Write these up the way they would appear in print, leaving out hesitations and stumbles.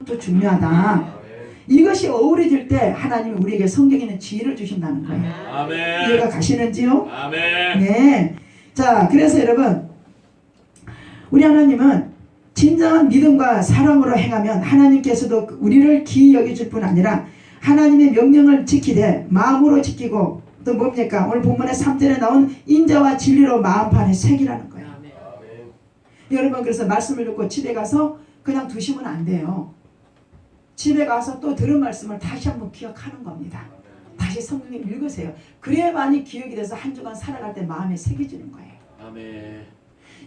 또 중요하다. 이것이 어우러질 때 하나님이 우리에게 성경에 있는 지혜를 주신다는 거예요. 아멘. 이해가 가시는지요? 아멘. 네. 자, 그래서 여러분, 우리 하나님은 진정한 믿음과 사랑으로 행하면 하나님께서도 우리를 기이 여겨줄 뿐 아니라 하나님의 명령을 지키되 마음으로 지키고 또 뭡니까? 오늘 본문의 3절에 나온 인자와 진리로 마음판에 새기라는 거예요. 아멘. 여러분, 그래서 말씀을 듣고 집에 가서 그냥 두시면 안 돼요. 집에 가서 또 들은 말씀을 다시 한번 기억하는 겁니다. 다시 성경을 읽으세요. 그래야만이 기억이 돼서 한 주간 살아갈 때 마음에 새겨지는 거예요. 아멘.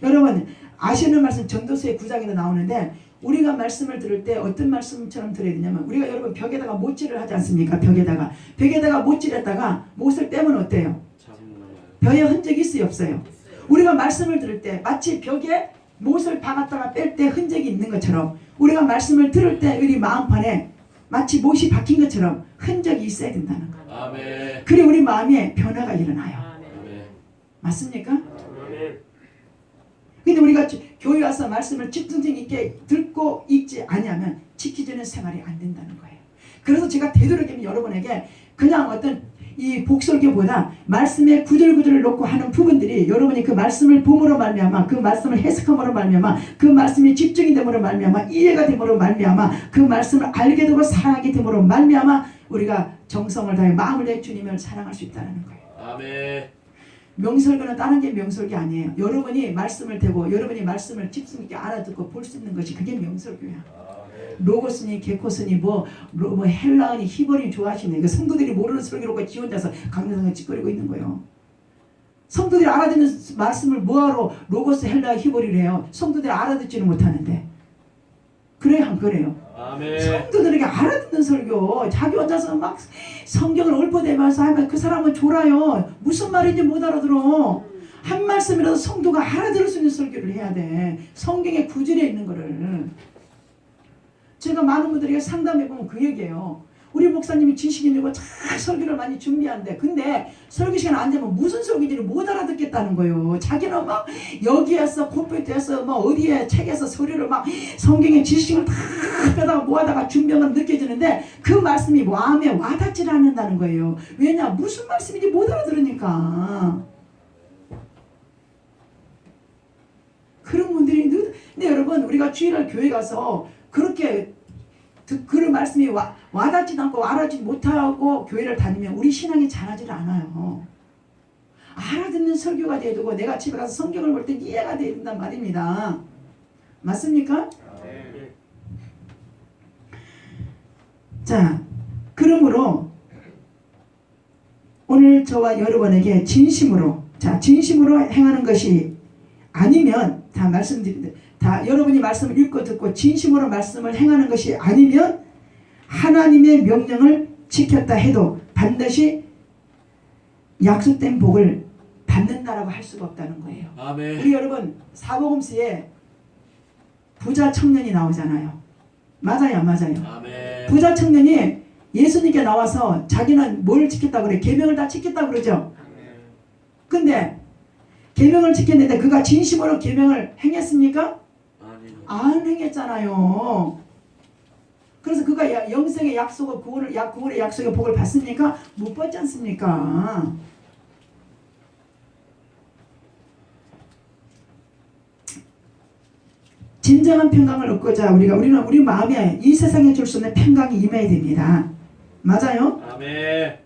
여러분 아시는 말씀 전도서의 9장에도 나오는데 우리가 말씀을 들을 때 어떤 말씀처럼 들어야 되냐면 우리가 여러분 벽에다가 못질을 하지 않습니까? 벽에다가 못질했다가 못을 빼면 어때요? 벽에 흔적이 있어요? 없어요? 우리가 말씀을 들을 때 마치 벽에 못을 박았다가 뺄 때 흔적이 있는 것처럼 우리가 말씀을 들을 때 우리 마음판에 마치 못이 박힌 것처럼 흔적이 있어야 된다는 거예요. 아멘. 그래 우리 마음에 변화가 일어나요. 아멘. 맞습니까? 아멘. 근데 우리가 교회 와서 말씀을 집중력 있게 듣고 읽지 아니하면 지키지는 생활이 안 된다는 거예요. 그래서 제가 되도록이면 여러분에게 그냥 어떤 이 복설교보다 말씀의 구절구절을 놓고 하는 부분들이 여러분이 그 말씀을 봄으로 말미암아 그 말씀을 해석함으로 말미암아 그 말씀이 집중이 됨으로 말미암아 이해가 됨으로 말미암아 그 말씀을 알게 되고 사랑하게 됨으로 말미암아 우리가 정성을 다해 마음을 다해 주님을 사랑할 수 있다는 거예요. 아멘. 명설교는 다른 게 명설교 아니에요. 여러분이 말씀을 대고 여러분이 말씀을 집중 있게 알아듣고 볼 수 있는 것이 그게 명설교야. 로고스니 게코스니 뭐 헬라어니 히브리니 좋아하시네. 그 성도들이 모르는 설교로 지 혼자서 강대상을 찌꺼리고 있는 거예요. 성도들이 알아듣는 말씀을 뭐하러 로고스 헬라어 히브리를 해요. 성도들이 알아듣지는 못하는데. 그래요 안 그래요? 아멘. 성도들에게 알아듣는 설교 자기 혼자서 막 성경을 읊어대면서 하면 그 사람은 졸아요. 무슨 말인지 못 알아들어. 한 말씀이라도 성도가 알아들을 수 있는 설교를 해야 돼. 성경의 구절에 있는 거를. 제가 많은 분들에게 상담해보면 그 얘기예요. 우리 목사님이 지식이 있고 잘 설교를 많이 준비한대. 근데 설교 시간 안 되면 무슨 설교인지를 못 알아듣겠다는 거예요. 자기는 막 여기에서 콘페트에서 뭐 어디에 책에서 서류를 막 성경의 지식을 다 빼다가 모아다가 준비하면 느껴지는데 그 말씀이 마음에 와닿지 않는다는 거예요. 왜냐? 무슨 말씀인지 못 알아들으니까. 그런 분들이 근데 여러분 우리가 주일날 교회 가서 그렇게 그런 말씀이 와닿지 않고 알아듣지 못하고 교회를 다니면 우리 신앙이 자라질 않아요. 알아듣는 설교가 돼야 되고 내가 집에 가서 성경을 볼 때 이해가 돼야 된단 말입니다. 맞습니까? 네. 자, 그러므로 오늘 저와 여러분에게 진심으로 행하는 것이 아니면 다 말씀드립니다. 다 여러분이 말씀을 읽고 듣고 진심으로 말씀을 행하는 것이 아니면 하나님의 명령을 지켰다 해도 반드시 약속된 복을 받는다라고 할 수가 없다는 거예요. 아멘. 우리 여러분 사복음서에 부자 청년이 나오잖아요. 맞아요 안 맞아요? 아멘. 부자 청년이 예수님께 나와서 자기는 뭘 지켰다고 그래? 계명을 다 지켰다고 그러죠. 근데 계명을 지켰는데 그가 진심으로 계명을 행했습니까? 안 행했잖아요. 그래서 그가 영생의 약속을 구원의 약속의 복을 받습니까? 못 받지 않습니까? 진정한 평강을 얻고자 우리 마음에 이 세상에 줄 수 있는 평강이 임해야 됩니다. 맞아요? 아멘.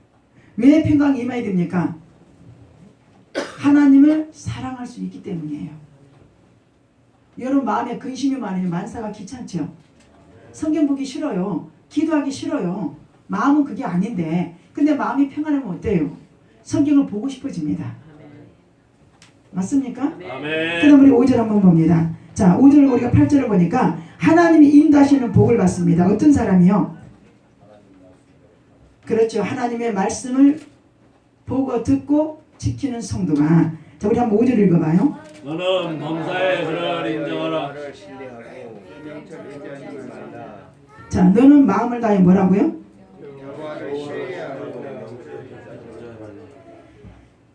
왜 평강이 임해야 됩니까? 하나님을 사랑할 수 있기 때문이에요. 여러분 마음에 근심이 많으면 만사가 귀찮죠. 성경 보기 싫어요. 기도하기 싫어요. 마음은 그게 아닌데 근데 마음이 평안하면 어때요? 성경을 보고 싶어집니다. 맞습니까? 아멘. 그 다음 우리 5절 한번 봅니다. 자 5절 우리가 8절을 보니까 하나님이 인도하시는 복을 받습니다. 어떤 사람이요? 그렇죠. 하나님의 말씀을 보고 듣고 지키는 성도가. 자 우리 한번 5절 읽어봐요. 너는 범사에 그를 인정하라. 자 너는 마음을 다해 뭐라고요?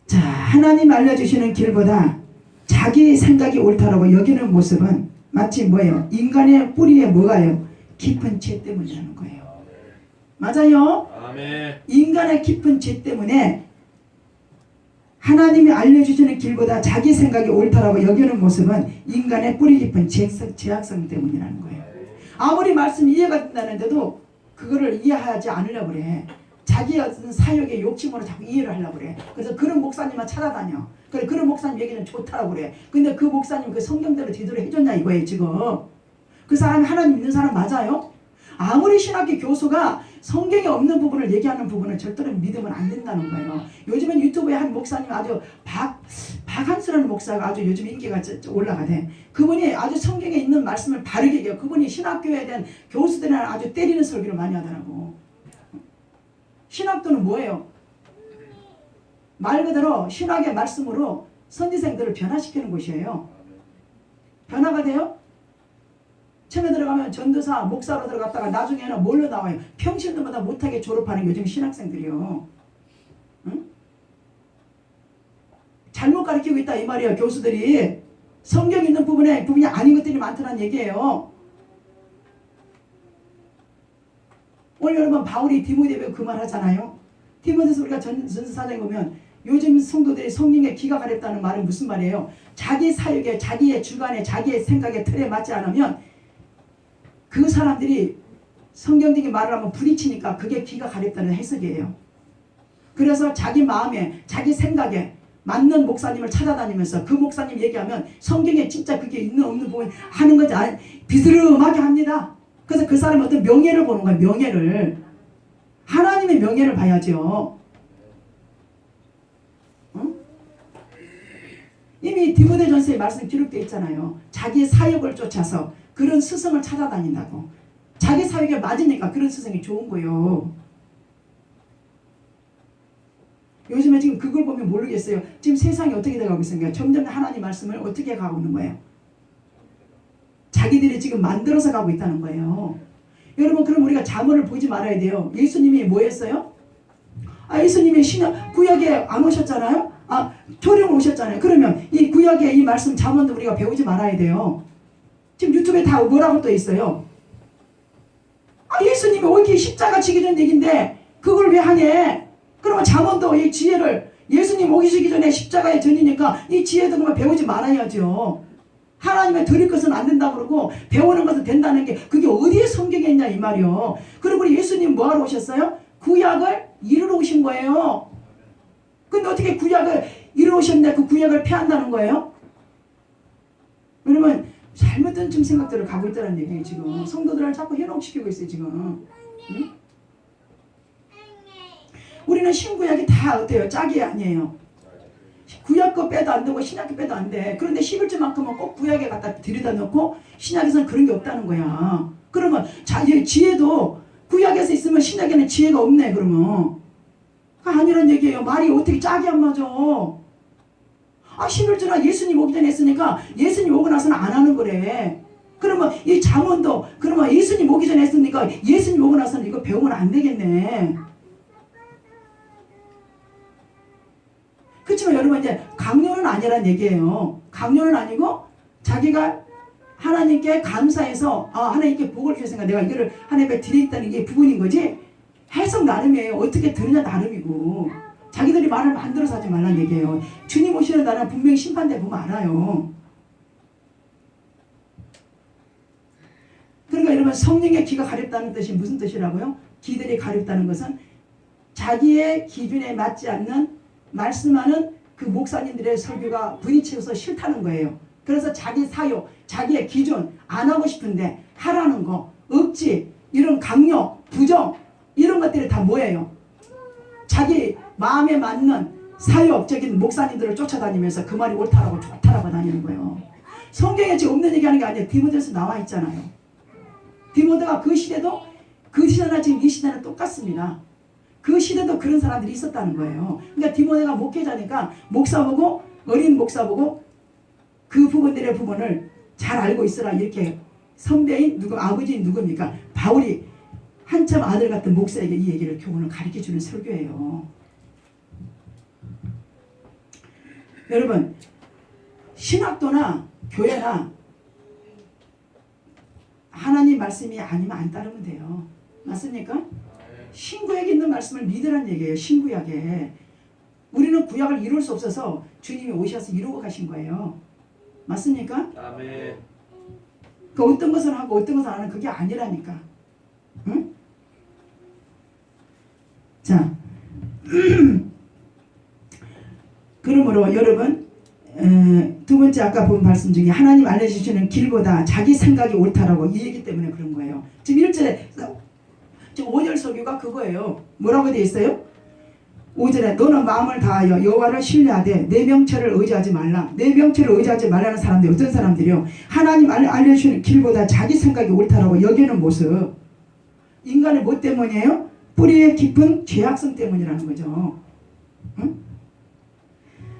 자 하나님 알려주시는 길보다 자기 생각이 옳다라고 여기는 모습은 마치 뭐예요? 인간의 뿌리에 뭐가요? 깊은 죄 때문이라는 거예요. 맞아요. 아멘. 인간의 깊은 죄 때문에 하나님이 알려주시는 길보다 자기 생각이 옳다라고 여기는 모습은 인간의 뿌리 깊은 죄악성 때문이라는 거예요. 아무리 말씀이 이해가 된다는데도 그거를 이해하지 않으려고 그래. 자기 어떤 사역의 욕심으로 자꾸 이해를 하려고 그래. 그래서 그런 목사님만 찾아다녀. 그래, 그런 목사님 얘기는 좋다라고 그래. 근데 그 목사님 그 성경대로 제대로 해줬냐 이거예요 지금. 그 사람이 하나님 믿는 사람 맞아요? 아무리 신학교 교수가 성경에 없는 부분을 얘기하는 부분은 절대로 믿으면 안 된다는 거예요. 요즘엔 유튜브에 한 목사님 아주 박한수라는 목사가 아주 요즘 인기가 올라가대. 그분이 아주 성경에 있는 말씀을 바르게 얘기해요. 그분이 신학교에 대한 교수들은 아주 때리는 설교를 많이 하더라고. 신학교는 뭐예요? 말 그대로 신학의 말씀으로 선지생들을 변화시키는 곳이에요. 변화가 돼요? 처음에 들어가면 전도사, 목사로 들어갔다가 나중에는 뭘로 나와요? 평신도마다 못하게 졸업하는 요즘 신학생들이요. 응? 잘못 가르치고 있다 이 말이에요. 교수들이. 성경 있는 부분이 아닌 것들이 많다는 얘기예요. 오늘 여러분 바울이 디모데에게 그 말 하잖아요. 디모데서 우리가 전서사장에 보면 요즘 성도들이 성령의 기가 가렵다는 말은 무슨 말이에요? 자기 사역에, 자기의 주관에, 자기의 생각에 틀에 맞지 않으면 그 사람들이 성경적인 말을 하면 부딪히니까 그게 귀가 가렵다는 해석이에요. 그래서 자기 마음에 자기 생각에 맞는 목사님을 찾아다니면서 그 목사님 얘기하면 성경에 진짜 그게 있는 없는 부분 하는 건지 비스름하게 합니다. 그래서 그 사람은 어떤 명예를 보는 거예요. 명예를. 하나님의 명예를 봐야죠. 응? 이미 디모데전서에 말씀 기록되어 있잖아요. 자기 사역을 쫓아서 그런 스승을 찾아다닌다고. 자기 사역에 맞으니까 그런 스승이 좋은 거예요. 요즘에 지금 그걸 보면 모르겠어요. 지금 세상이 어떻게 돼가고 있습니까? 점점 하나님 말씀을 어떻게 가고 있는 거예요? 자기들이 지금 만들어서 가고 있다는 거예요. 여러분 그럼 우리가 잠언을 보지 말아야 돼요. 예수님이 뭐 했어요? 예수님이 구약에 안 오셨잖아요? 초령 오셨잖아요. 그러면 이 구약의 이 말씀 잠언도 우리가 배우지 말아야 돼요. 지금 유튜브에 다 뭐라고 또 있어요. 예수님이 오기 십자가 지기 전 얘기인데 그걸 왜 하냐. 그러면 잠언도 이 지혜를 예수님 오시기 전에 십자가의 전이니까 이 지혜도 그만 배우지 말아야죠. 하나님의 드릴 것은 안 된다고 그러고 배우는 것은 된다는 게 그게 어디에 성경에 있냐 이 말이요. 그리고 우리 예수님 뭐하러 오셨어요? 구약을 이루러 오신 거예요. 근데 어떻게 구약을 이루러 오셨는데 그 구약을 폐한다는 거예요? 여러분 잘못된 좀 생각들을 가고 있다는 얘기예요. 지금 성도들을 자꾸 현혹시키고 있어요. 지금. 응? 우리는 신구약이 다 어때요? 짝이 아니에요. 구약 거 빼도 안 되고 신약 거 빼도 안 돼. 그런데 11조만큼은 꼭 구약에 갖다 들여다 놓고 신약에서는 그런 게 없다는 거야. 그러면 지혜도 구약에서 있으면 신약에는 지혜가 없네. 그러면 아니란 얘기예요. 말이 어떻게 짝이 안 맞아. 11조나 예수님 오기 전에 했으니까 예수님 오고 나서는 안 하는 거래. 그러면 이 잠언도 그러면 예수님 오기 전에 했으니까 예수님 오고 나서는 이거 배우면 안 되겠네. 그렇지만 여러분 이제 강요는 아니란 얘기예요. 강요는 아니고 자기가 하나님께 감사해서 하나님께 복을 주셨으니까 내가 이거를 하나님께 드리겠다는 게 부분인 거지. 해석 나름이에요. 어떻게 들으냐 나름이고. 자기들이 말을 만들어서 하지 말란 얘기예요. 주님 오시는 날은 분명히 심판대 보면 알아요. 그러니까 여러분 성령의 귀가 가렵다는 뜻이 무슨 뜻이라고요? 귀들이 가렵다는 것은 자기의 기준에 맞지 않는 말씀하는 그 목사님들의 설교가 부딪혀서 싫다는 거예요. 그래서 자기 사유, 자기의 기준 안 하고 싶은데 하라는 거, 억지, 이런 강요, 부정 이런 것들이 다 뭐예요? 자기 마음에 맞는 사유업적인 목사님들을 쫓아다니면서 그 말이 옳다라고 좋다라고 다니는 거예요. 성경에 지금 없는 얘기하는 게 아니에요. 디모데에서 나와 있잖아요. 디모데가 그 시대도 그 시대나 지금 이 시대는 똑같습니다. 그 시대도 그런 사람들이 있었다는 거예요. 그러니까 디모데가 목회자니까 목사 보고 어린 목사 보고 그 부분들의 부분을 잘 알고 있으라 이렇게 선배인 아버지인 누굽니까? 바울이 한참 아들 같은 목사에게 이 얘기를 교훈을 가르쳐주는 설교예요. 여러분 신학도나 교회나 하나님 말씀이 아니면 안 따르면 돼요. 맞습니까? 신구약에 있는 말씀을 믿으란 얘기예요. 신구약에. 우리는 구약을 이룰 수 없어서 주님이 오셔서 이루고 가신 거예요. 맞습니까? 아멘. 그 어떤 것을 하고 어떤 것을 안 하는 그게 아니라니까. 응? 자, 그러므로 여러분 두 번째 아까 본 말씀 중에 하나님 알려주시는 길보다 자기 생각이 옳다라고 이 얘기 때문에 그런 거예요. 지금 1절에 지금 5절 설교가 그거예요. 뭐라고 되어 있어요? 5절에 너는 마음을 다하여 여호와를 신뢰하되 내 명철을 의지하지 말라. 내 명철을 의지하지 말라는 사람들이 어떤 사람들이요? 하나님 알려주시는 길보다 자기 생각이 옳다라고 여기는 모습. 인간의 뭐 때문이에요? 뿌리의 깊은 죄악성 때문이라는 거죠. 응?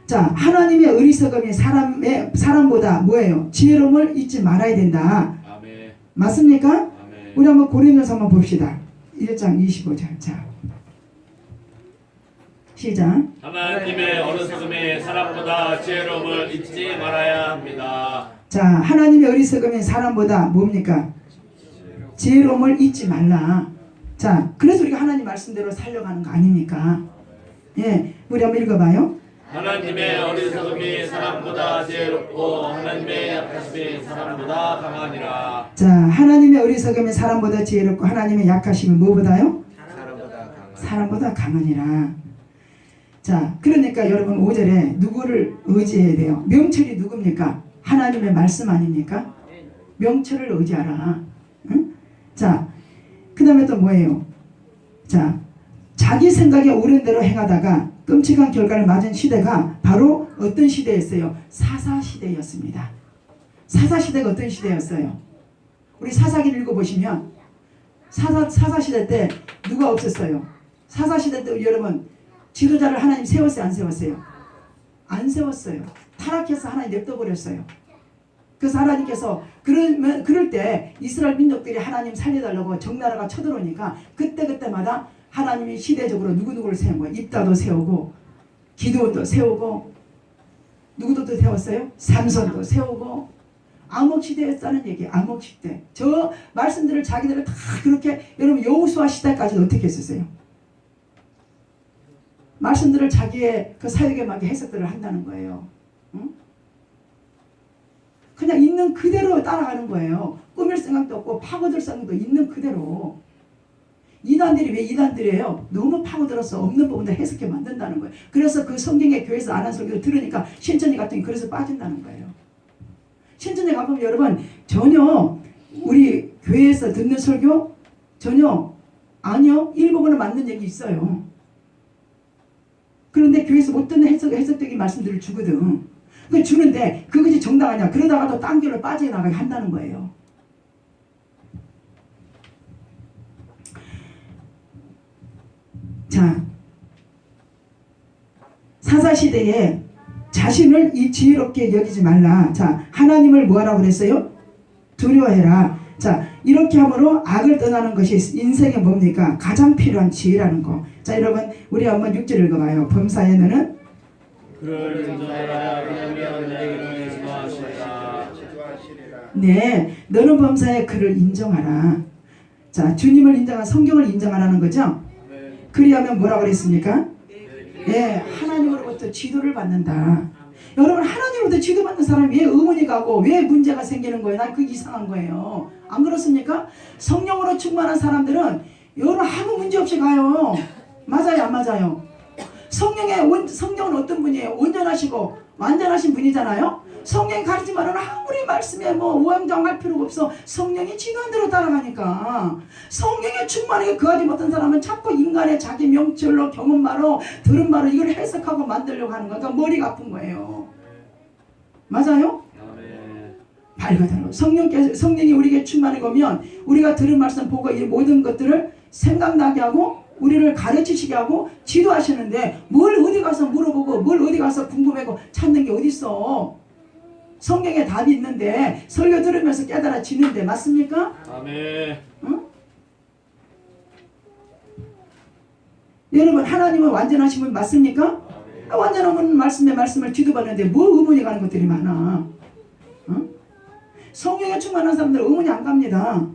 자, 하나님의 어리석음이 사람보다 뭐예요? 지혜로움을 잊지 말아야 된다. 아멘. 맞습니까? 아멘. 우리 한번 고린도서 한번 봅시다. 1장 25절. 자, 시작. 하나님의 어리석음이 사람보다 지혜로움을 잊지 말아야 합니다. 자, 하나님의 어리석음이 사람보다 뭡니까? 지혜로움을 잊지 말라. 자, 그래서 우리가 하나님 말씀대로 살려가는 거 아닙니까? 예, 우리 한번 읽어봐요. 하나님의 어리석음이 사람보다 지혜롭고 하나님의 약하심이 사람보다 강하니라. 자, 하나님의 어리석음이 사람보다 지혜롭고 하나님의 약하심은 뭐보다요? 사람보다 강하니라. 자, 그러니까 여러분 5절에 누구를 의지해야 돼요? 명철이 누굽니까? 하나님의 말씀 아닙니까? 명철을 의지하라. 응? 자, 그 다음에 또 뭐예요? 자, 자기 생각에 옳은 대로 행하다가 끔찍한 결과를 맞은 시대가 바로 어떤 시대였어요? 사사시대였습니다. 사사시대가 어떤 시대였어요? 우리 사사기를 읽어보시면 사사시대 때 누가 없었어요? 사사시대 때 여러분 지도자를 하나님 세웠어요? 안 세웠어요? 안 세웠어요. 타락해서 하나님 냅둬버렸어요. 그래서 하나님께서 그럴 때 이스라엘 민족들이 하나님 살려달라고 적나라가 쳐들어오니까 그때마다 하나님이 시대적으로 누구누구를 세운 거예요. 입다도 세우고 기드온도 세우고 누구도 또 세웠어요? 삼손도 세우고 암흑시대였다는 얘기예요. 암흑시대. 저 말씀들을 자기들은 다 그렇게 여러분 여호수아 시대까지는 어떻게 했었어요? 말씀들을 자기의 그 사역에 맞게 해석들을 한다는 거예요. 응? 그냥 있는 그대로 따라가는 거예요. 꾸밀 생각도 없고 파고들 생각도 있는 그대로. 이단들이 왜 이단들이에요? 너무 파고들어서 없는 부분들 해석해 만든다는 거예요. 그래서 그 성경의 교회에서 안 한 설교를 들으니까 신천지 같은 게 그래서 빠진다는 거예요. 신천지 가보면 여러분 전혀 우리 교회에서 듣는 설교 전혀 아니요. 일부분은 맞는 얘기 있어요. 그런데 교회에서 못 듣는 해석적인 말씀들을 주거든. 그 주는데 그것이 정당하냐? 그러다가 또 딴 길로 빠져나가게 한다는 거예요. 자, 사사시대에 자신을 이 지혜롭게 여기지 말라. 자, 하나님을 뭐하라고 그랬어요? 두려워해라. 자, 이렇게 함으로 악을 떠나는 것이 인생에 뭡니까? 가장 필요한 지혜라는 거. 자, 여러분 우리 한번 6절 읽어봐요. 범사에 너는 그를 인정하라. 그러면 내게를 인정하시리라. 네, 너는 범사에 그를 인정하라. 자, 주님을 인정한 성경을 인정하라는 거죠. 그리하면 뭐라고 그랬습니까? 예, 하나님으로부터 지도를 받는다. 여러분 하나님으로부터 지도받는 사람이 왜 의문이 가고 왜 문제가 생기는 거예요? 난 그게 이상한 거예요. 안 그렇습니까? 성령으로 충만한 사람들은 여러분 아무 문제 없이 가요. 맞아요, 안 맞아요? 성령은 어떤 분이에요? 온전하시고 완전하신 분이잖아요. 성령이 가르치면 아무리 말씀에 뭐 우왕좌왕할 필요가 없어. 성령이 지도한 대로 따라가니까. 성령에 충만하게 거하지 못한 사람은 자꾸 인간의 자기 명철로 경험만으로 들은 말로 이걸 해석하고 만들려고 하는 거니까 머리가 아픈 거예요. 맞아요? 밝아다로 성령이 우리에게 충만하게 오면 우리가 들은 말씀 보고 이 모든 것들을 생각나게 하고 우리를 가르치시게 하고 지도하시는데 뭘 어디 가서 물어보고 뭘 어디 가서 궁금해고 찾는 게 어디 있어. 성경에 답이 있는데 설교 들으면서 깨달아지는데 맞습니까? 아멘. 응? 여러분 하나님은 완전하신 분 맞습니까? 완전한 분 말씀을 지도받는데 뭐 의문이 가는 것들이 많아. 응? 성령에 충만한 사람들은 의문이 안 갑니다.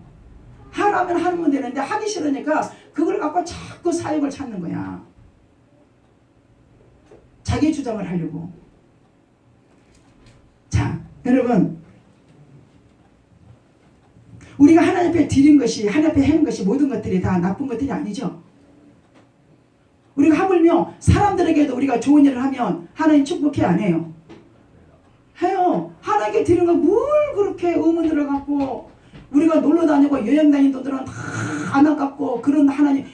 하라면 하면 되는데 하기 싫으니까 그걸 갖고 자꾸 사역을 찾는 거야. 자기 주장을 하려고. 자, 여러분, 우리가 하나님 앞에 드린 것이, 하나님 앞에 한 것이 모든 것들이 다 나쁜 것들이 아니죠. 우리가 하물며 사람들에게도 우리가 좋은 일을 하면 하나님 축복해 안 해요? 해요. 하나님께 드린 거 뭘 그렇게 의문을 갖고 우리가 놀러 다니고 여행 다니는 돈들은 다 안 아깝고 그런 하나님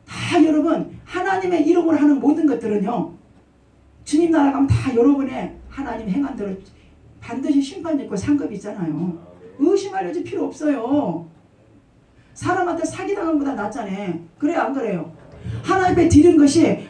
다 여러분 하나님의 이름으로 하는 모든 것들은요 주님 나라 가면 다 여러분의 하나님 행한 대로 반드시 심판 있고 상급이 있잖아요. 의심할 필요 없어요. 사람한테 사기당한 것보다 낫잖아요. 그래요 안 그래요? 하나님 앞에 드린 것이